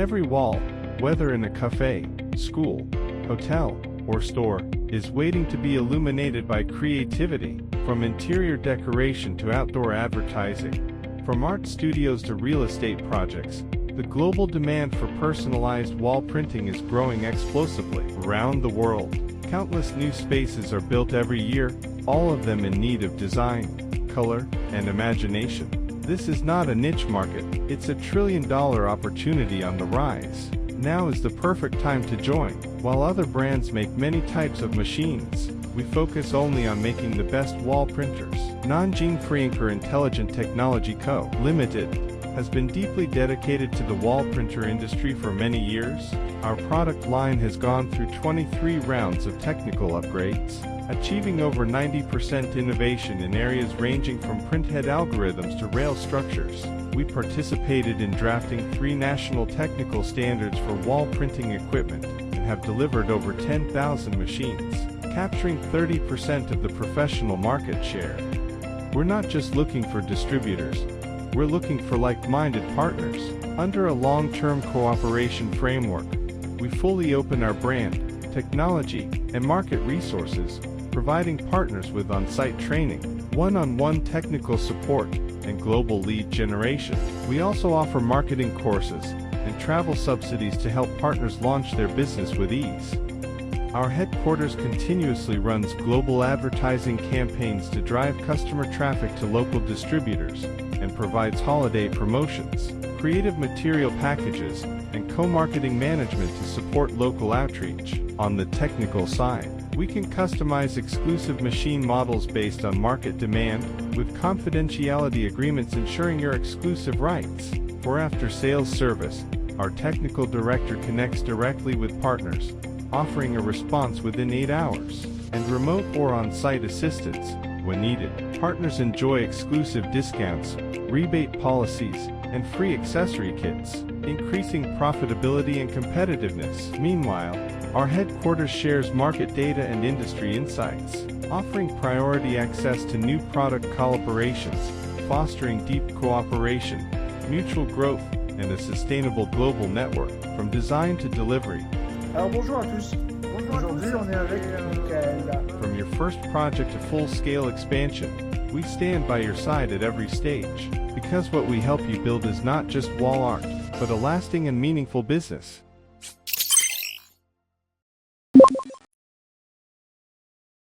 Every wall, whether in a cafe, school, hotel, or store, is waiting to be illuminated by creativity, from interior decoration to outdoor advertising. From art studios to real estate projects, the global demand for personalized wall printing is growing explosively around the world. Countless new spaces are built every year, all of them in need of design, color, and imagination. This is not a niche market, it's a trillion-dollar opportunity on the rise. Now is the perfect time to join. While other brands make many types of machines, we focus only on making the best wall printers. Nanjing Printer Intelligent Technology Co. Limited has been deeply dedicated to the wall printer industry for many years. Our product line has gone through 23 rounds of technical upgrades, achieving over 90% innovation in areas ranging from printhead algorithms to rail structures. We participated in drafting 3 national technical standards for wall printing equipment and have delivered over 10,000 machines, capturing 30% of the professional market share. We're not just looking for distributors, we're looking for like-minded partners. Under a long-term cooperation framework, we fully open our brand, technology, and market resources, providing partners with on-site training, one-on-one technical support, and global lead generation. We also offer marketing courses and travel subsidies to help partners launch their business with ease. Our headquarters continuously runs global advertising campaigns to drive customer traffic to local distributors and provides holiday promotions, creative material packages, and co-marketing management to support local outreach. On the technical side, we can customize exclusive machine models based on market demand, with confidentiality agreements ensuring your exclusive rights. For after-sales service, our technical director connects directly with partners, offering a response within 8 hours, and remote or on-site assistance when needed. Partners enjoy exclusive discounts, rebate policies, and free accessory kits, increasing profitability and competitiveness. Meanwhile, our headquarters shares market data and industry insights, offering priority access to new product collaborations, fostering deep cooperation, mutual growth, and a sustainable global network, from design to delivery. Alors bonjour à tous. Aujourd'hui on est avec Michael. From your first project to full-scale expansion, we stand by your side at every stage, because what we help you build is not just wall art, but a lasting and meaningful business.